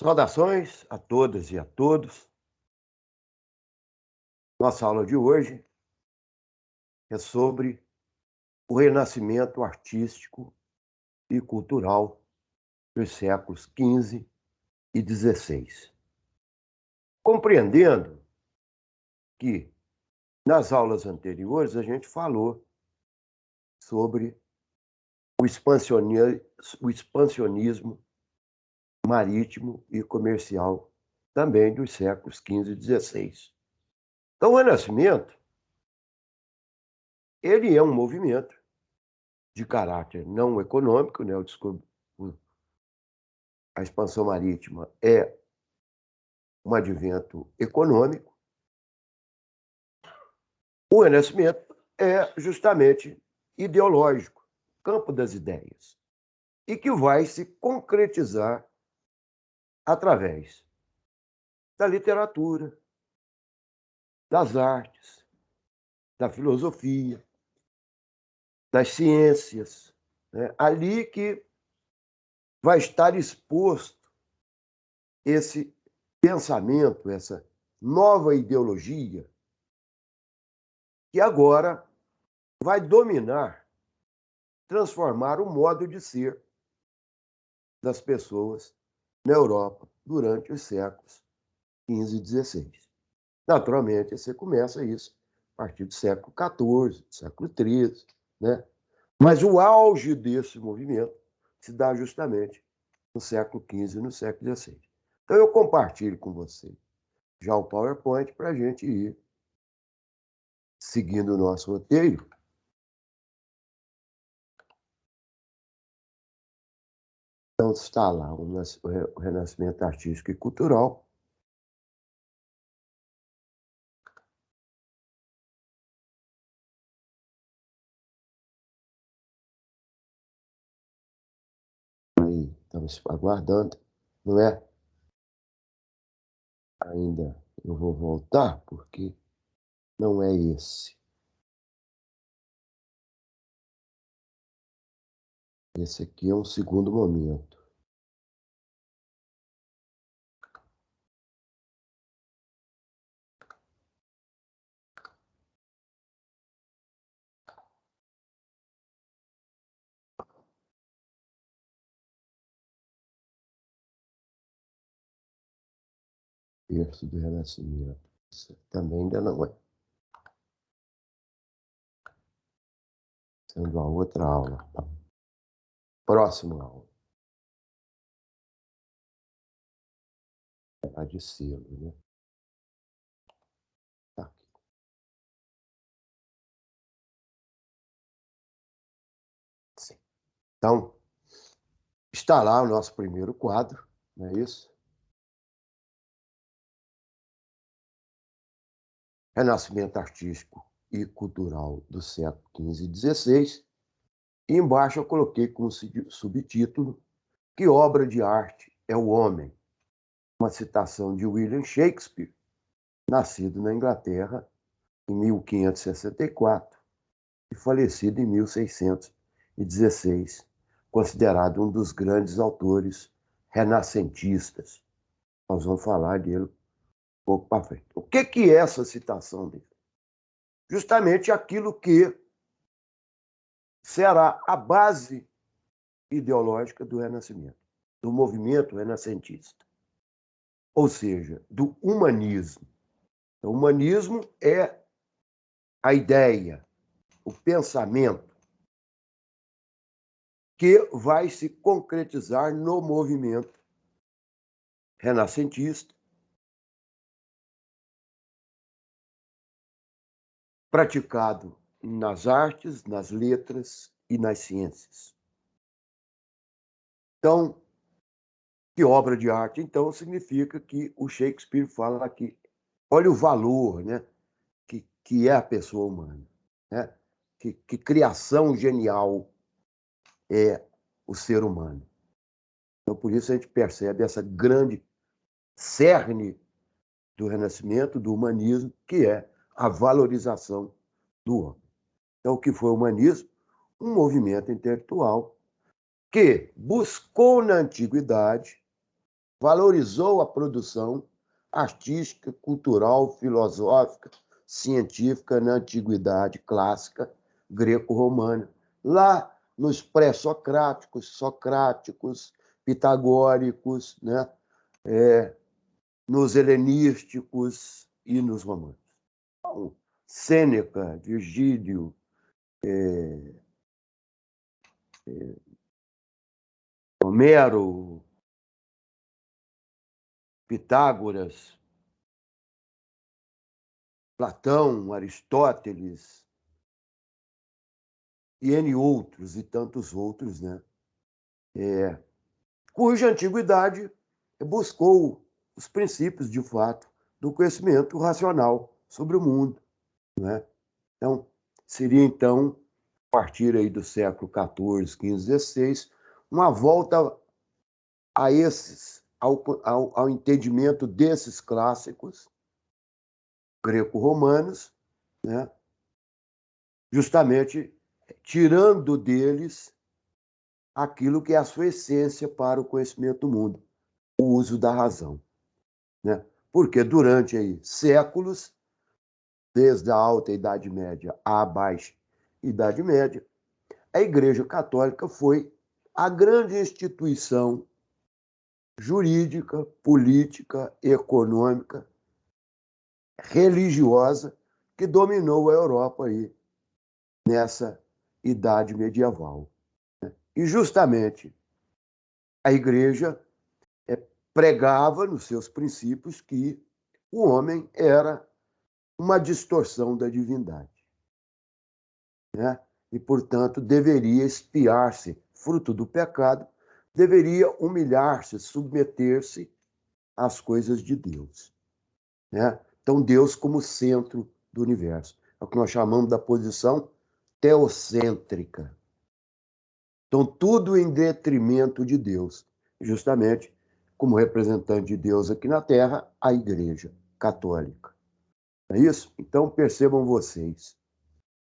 Saudações a todas e a todos. Nossa aula de hoje é sobre o renascimento artístico e cultural dos séculos XV e XVI. Compreendendo que nas aulas anteriores a gente falou sobre o expansionismo marítimo e comercial também dos séculos XV e XVI. Então, o Renascimento ele é um movimento de caráter não econômico, né? A expansão marítima é um advento econômico. O Renascimento é justamente ideológico, campo das ideias, e que vai se concretizar através da literatura, das artes, da filosofia, das ciências, né? Ali que vai estar exposto esse pensamento, essa nova ideologia que agora vai dominar, transformar o modo de ser das pessoas na Europa durante os séculos XV e XVI. Naturalmente, você começa isso a partir do século XIV, do século XIII, né? Mas o auge desse movimento se dá justamente no século XV e no século XVI. Então, eu compartilho com você já o PowerPoint para a gente ir seguindo o nosso roteiro. Então, está lá o Renascimento Artístico e Cultural. Aí, estamos aguardando, não é? Ainda eu vou voltar, porque não é esse. Esse aqui é um segundo momento. Berço do Renascimento. Isso também ainda não é. Sendo a outra aula. Próxima aula. A de selo, né? Tá aqui. Sim. Então, está lá o nosso primeiro quadro, não é isso? Renascimento Artístico e Cultural do século XV e XVI. E embaixo eu coloquei como subtítulo Que obra de arte é o homem? Uma citação de William Shakespeare, nascido na Inglaterra em 1564 e falecido em 1616, considerado um dos grandes autores renascentistas. Nós vamos falar dele um pouco para frente. O que é essa citação dele? Justamente aquilo que será a base ideológica do Renascimento, do movimento renascentista, ou seja, do humanismo. O humanismo é a ideia, o pensamento que vai se concretizar no movimento renascentista, praticado nas artes, nas letras e nas ciências. Então, que obra de arte, então, significa que o Shakespeare fala que olha o valor, né, que é a pessoa humana, né? Que criação genial é o ser humano. Então, por isso a gente percebe essa grande cerne do Renascimento, do humanismo, que é a valorização do homem. Então, o que foi o humanismo? Um movimento intelectual que buscou na antiguidade valorizou a produção artística, cultural, filosófica, científica na antiguidade clássica greco-romana. Lá nos pré-socráticos, socráticos, pitagóricos, né? Nos helenísticos e nos romanos. Então, Sêneca, Virgílio, Homero, Pitágoras, Platão, Aristóteles e N outros, e tantos outros, né? Cuja antiguidade buscou os princípios, de fato, do conhecimento racional sobre o mundo, né? Então, seria, então, a partir aí do século XIV, XV, XVI, uma volta a esses, ao entendimento desses clássicos greco-romanos, né? Justamente tirando deles aquilo que é a sua essência para o conhecimento do mundo, o uso da razão, né? Porque durante aí séculos, desde a Alta Idade Média à Baixa Idade Média, a Igreja Católica foi a grande instituição jurídica, política, econômica, religiosa que dominou a Europa aí nessa idade medieval. E justamente a Igreja pregava nos seus princípios que o homem era uma distorção da divindade, né? E, portanto, deveria expiar-se, fruto do pecado, deveria humilhar-se, submeter-se às coisas de Deus, né? Então, Deus como centro do universo. É o que nós chamamos da posição teocêntrica. Então, tudo em detrimento de Deus. Justamente como representante de Deus aqui na Terra, a Igreja Católica. Não é isso? Então, percebam vocês,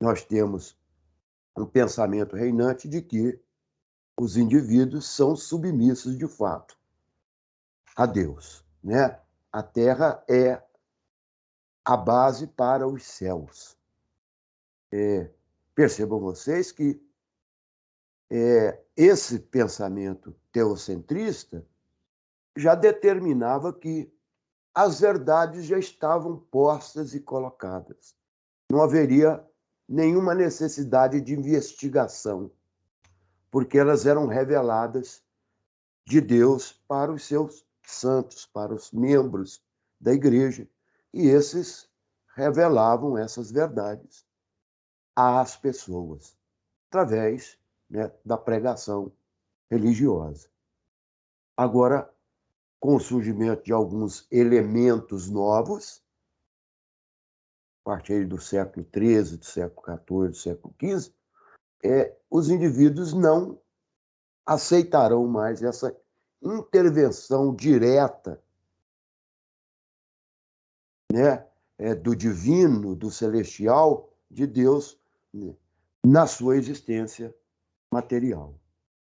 nós temos um pensamento reinante de que os indivíduos são submissos de fato a Deus, né? A Terra é a base para os céus. Percebam vocês que esse pensamento teocentrista já determinava que as verdades já estavam postas e colocadas. Não haveria nenhuma necessidade de investigação, porque elas eram reveladas de Deus para os seus santos, para os membros da igreja, e esses revelavam essas verdades às pessoas, através, né, da pregação religiosa. Agora, com o surgimento de alguns elementos novos, a partir do século XIII, do século XIV, do século XV, os indivíduos não aceitarão mais essa intervenção direta, né, do divino, do celestial, de Deus, né, na sua existência material,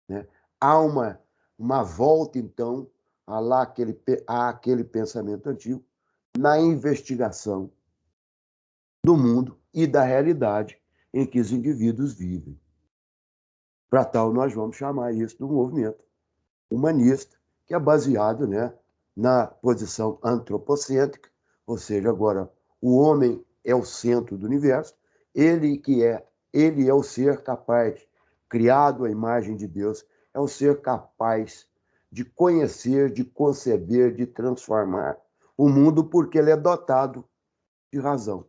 né? Há uma volta, então, àquele pensamento antigo, na investigação do mundo e da realidade em que os indivíduos vivem. Para tal, nós vamos chamar isso de um movimento humanista, que é baseado, né, na posição antropocêntrica, ou seja, agora o homem é o centro do universo, ele é o ser capaz, criado à imagem de Deus, é o ser capaz de conhecer, de conceber, de transformar o mundo, porque ele é dotado de razão,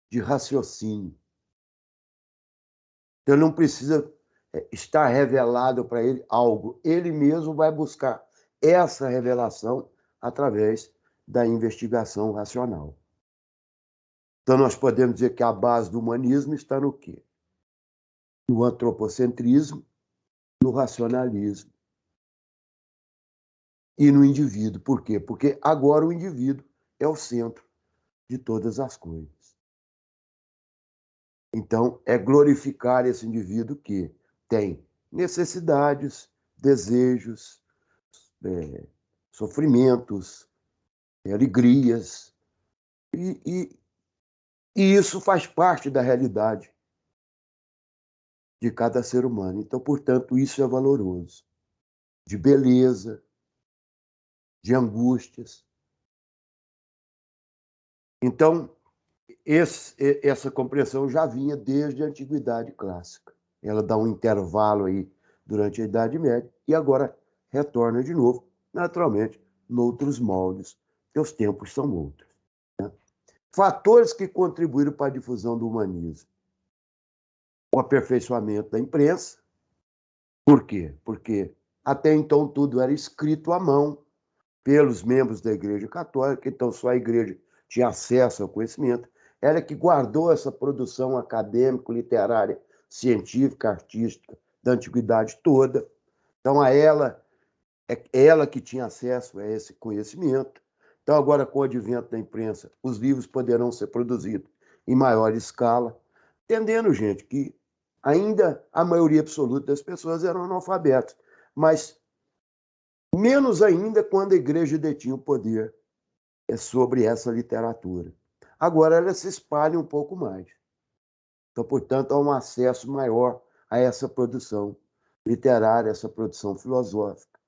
de raciocínio. Então, ele não precisa estar revelado para ele algo. Ele mesmo vai buscar essa revelação através da investigação racional. Então, nós podemos dizer que a base do humanismo está no quê? No antropocentrismo, no racionalismo e no indivíduo. Por quê? Porque agora o indivíduo é o centro de todas as coisas. Então, é glorificar esse indivíduo que tem necessidades, desejos, sofrimentos, alegrias, e, e isso faz parte da realidade de cada ser humano. Então, portanto, isso é valoroso, de beleza, de angústias. Então, essa compreensão já vinha desde a Antiguidade Clássica. Ela dá um intervalo aí durante a Idade Média e agora retorna de novo, naturalmente, noutros moldes, porque os tempos são outros. Né? Fatores que contribuíram para a difusão do humanismo. O aperfeiçoamento da imprensa. Por quê? Porque até então tudo era escrito à mão pelos membros da Igreja Católica, então só a Igreja tinha acesso ao conhecimento. Ela que guardou essa produção acadêmica, literária, científica, artística da antiguidade toda. Então, é ela que tinha acesso a esse conhecimento. Então, agora, com o advento da imprensa, os livros poderão ser produzidos em maior escala, entendendo, gente, que ainda a maioria absoluta das pessoas eram analfabetas, mas menos ainda quando a igreja detinha o poder sobre essa literatura. Agora ela se espalha um pouco mais. Então, portanto, há um acesso maior a essa produção literária, essa produção filosófica.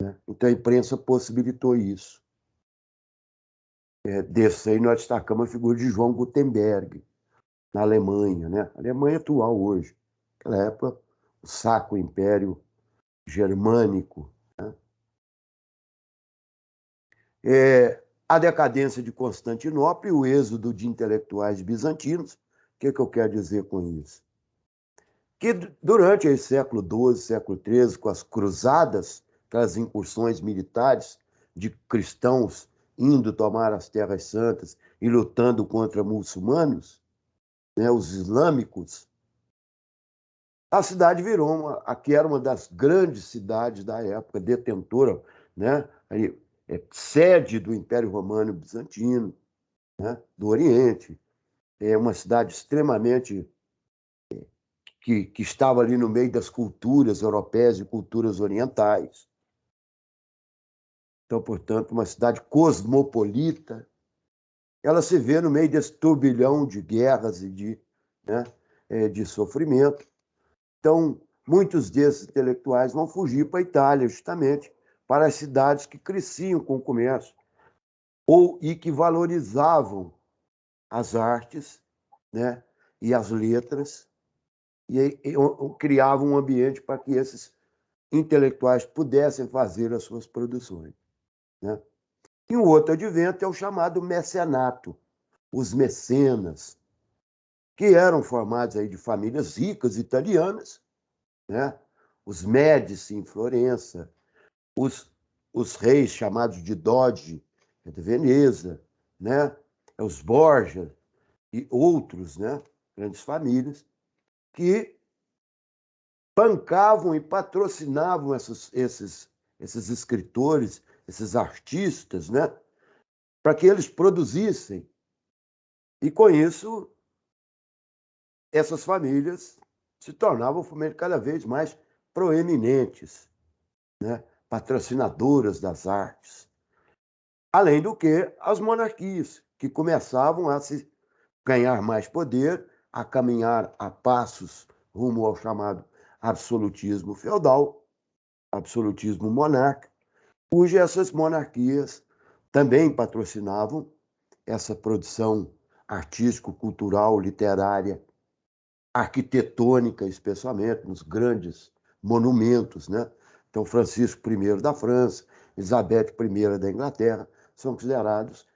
Né? Então, a imprensa possibilitou isso. Desse aí, nós destacamos a figura de João Gutenberg, na Alemanha, né? A Alemanha atual hoje. Naquela época, o Sacro Império Germânico. Né? A decadência de Constantinopla e o êxodo de intelectuais bizantinos. O que eu quero dizer com isso? Que durante o século XII, século XIII, com as cruzadas, aquelas incursões militares de cristãos indo tomar as terras santas e lutando contra muçulmanos, né, os islâmicos, a cidade virou aqui era uma das grandes cidades da época, detentora, né, sede do Império Romano Bizantino, né, do Oriente. É uma cidade extremamente que estava ali no meio das culturas europeias e culturas orientais. Então, portanto, uma cidade cosmopolita. Ela se vê no meio desse turbilhão de guerras e né, de sofrimento. Então, muitos desses intelectuais vão fugir para a Itália, justamente, para as cidades que cresciam com o comércio e que valorizavam as artes, né, e as letras, e criavam um ambiente para que esses intelectuais pudessem fazer as suas produções. Né? E um outro advento é o chamado mecenato, os mecenas, que eram formados aí de famílias ricas italianas, né? Os Médici em Florença, os reis chamados de Doge de Veneza, né? Os Borgia e outros, né? Grandes famílias, que bancavam e patrocinavam esses escritores, esses artistas, né? Para que eles produzissem. E com isso, essas famílias se tornavam cada vez mais proeminentes, né? Patrocinadoras das artes. Além do que as monarquias, que começavam a se ganhar mais poder, a caminhar a passos rumo ao chamado absolutismo feudal, absolutismo monarca, cujas essas monarquias também patrocinavam essa produção artístico-cultural, literária, arquitetônica, especialmente nos grandes monumentos, né? Então, Francisco I da França, Elizabeth I da Inglaterra, são considerados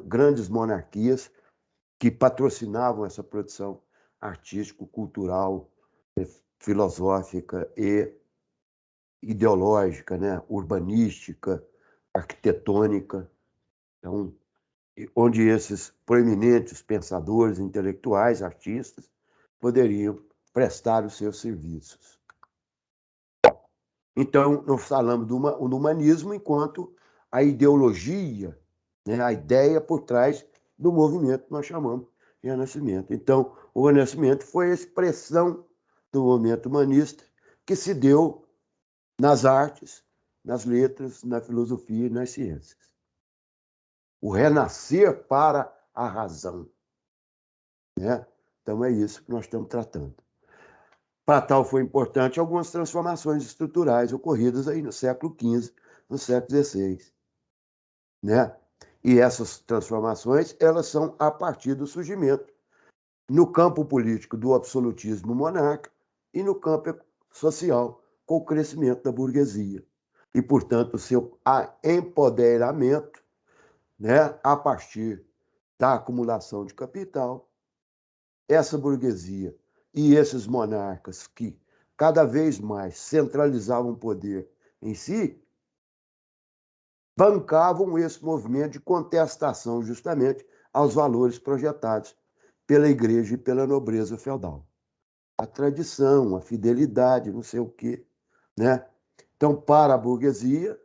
grandes monarquias que patrocinavam essa produção artístico-cultural, filosófica e ideológica, né? Urbanística, arquitetônica. Então, onde esses proeminentes pensadores, intelectuais, artistas, poderiam prestar os seus serviços. Então, nós falamos do humanismo enquanto a ideologia, né, a ideia por trás do movimento que nós chamamos de Renascimento. Então, o Renascimento foi a expressão do movimento humanista que se deu nas artes nas letras, na filosofia e nas ciências. O renascer para a razão. Né? Então, é isso que nós estamos tratando. Para tal, foi importante algumas transformações estruturais ocorridas aí no século XV, no século XVI. Né? E essas transformações, elas são a partir do surgimento, no campo político, do absolutismo monárquico e no campo social, com o crescimento da burguesia. E, portanto, o seu empoderamento, né, a partir da acumulação de capital, essa burguesia e esses monarcas que cada vez mais centralizavam o poder em si, bancavam esse movimento de contestação justamente aos valores projetados pela igreja e pela nobreza feudal. A tradição, a fidelidade, não sei o quê, né? Então, para a burguesia,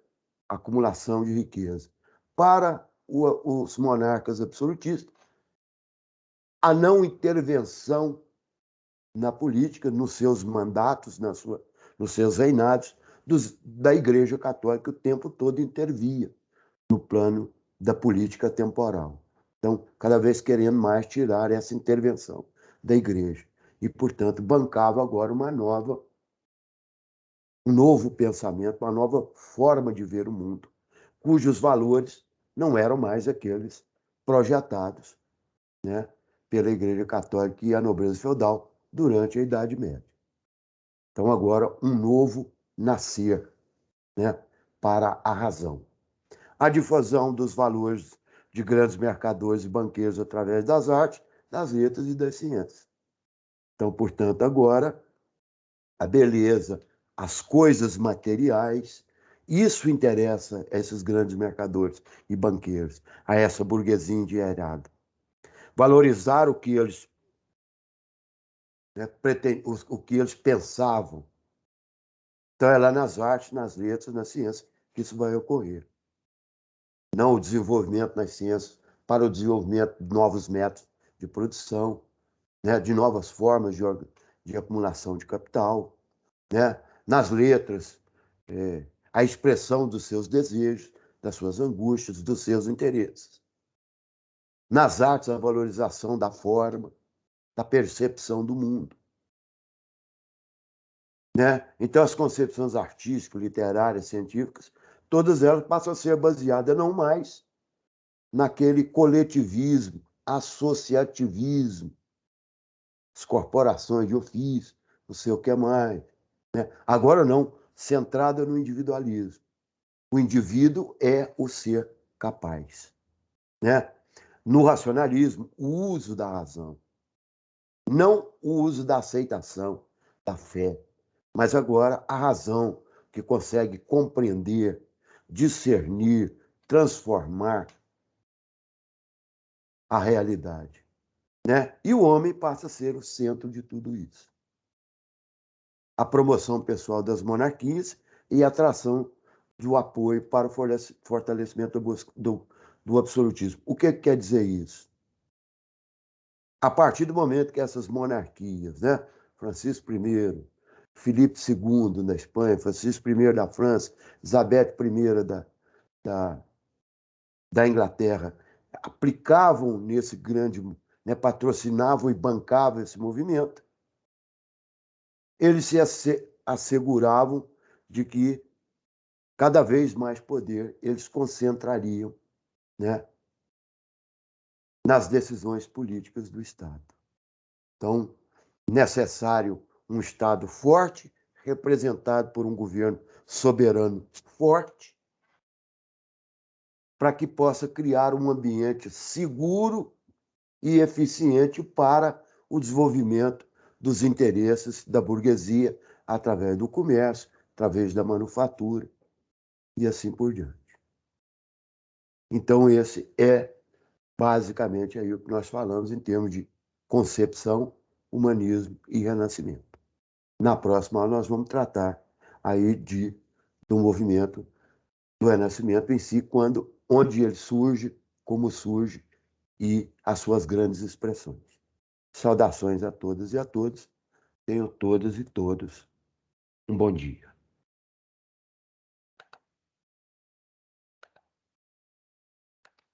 acumulação de riqueza. Para os monarcas absolutistas, a não intervenção na política, nos seus mandatos, nos seus reinados, da Igreja Católica o tempo todo intervia no plano da política temporal. Então, cada vez querendo mais tirar essa intervenção da Igreja. E, portanto, bancava agora um novo pensamento, uma nova forma de ver o mundo, cujos valores não eram mais aqueles projetados, né, pela Igreja Católica e a nobreza feudal durante a Idade Média. Então, agora, um novo nascer, né, para a razão. A difusão dos valores de grandes mercadores e banqueiros através das artes, das letras e das ciências. Então, portanto, agora, a beleza, as coisas materiais, isso interessa a esses grandes mercadores e banqueiros, a essa burguesia endinheirada. Valorizar o que eles, né, o que eles pensavam. Então, é lá nas artes, nas letras, na ciência que isso vai ocorrer. Não o desenvolvimento nas ciências para o desenvolvimento de novos métodos de produção, né, de novas formas de acumulação de capital, né, nas letras, a expressão dos seus desejos, das suas angústias, dos seus interesses. Nas artes, a valorização da forma, da percepção do mundo. Né? Então, as concepções artísticas, literárias, científicas, todas elas passam a ser baseadas não mais naquele coletivismo, associativismo, as corporações de ofício, não sei o que mais. Né? Agora não, centrada no individualismo. O indivíduo é o ser capaz. Né? No racionalismo, o uso da razão. Não o uso da aceitação, da fé, mas agora a razão que consegue compreender, discernir, transformar a realidade. Né? E o homem passa a ser o centro de tudo isso. A promoção pessoal das monarquias e a atração do apoio para o fortalecimento do absolutismo. O que quer dizer isso? A partir do momento que essas monarquias, né, Francisco I, Filipe II da Espanha, Francisco I da França, Isabel I da Inglaterra, aplicavam nesse grande, né, patrocinavam e bancavam esse movimento, eles se asseguravam de que cada vez mais poder eles concentrariam, né, nas decisões políticas do Estado. Então, necessário um Estado forte, representado por um governo soberano forte, para que possa criar um ambiente seguro e eficiente para o desenvolvimento dos interesses da burguesia através do comércio, através da manufatura e assim por diante. Então, esse é basicamente aí o que nós falamos em termos de concepção, humanismo e renascimento. Na próxima aula nós vamos tratar aí do movimento do renascimento em si, onde ele surge, como surge e as suas grandes expressões. Saudações a todas e a todos. Tenham todas e todos um bom dia.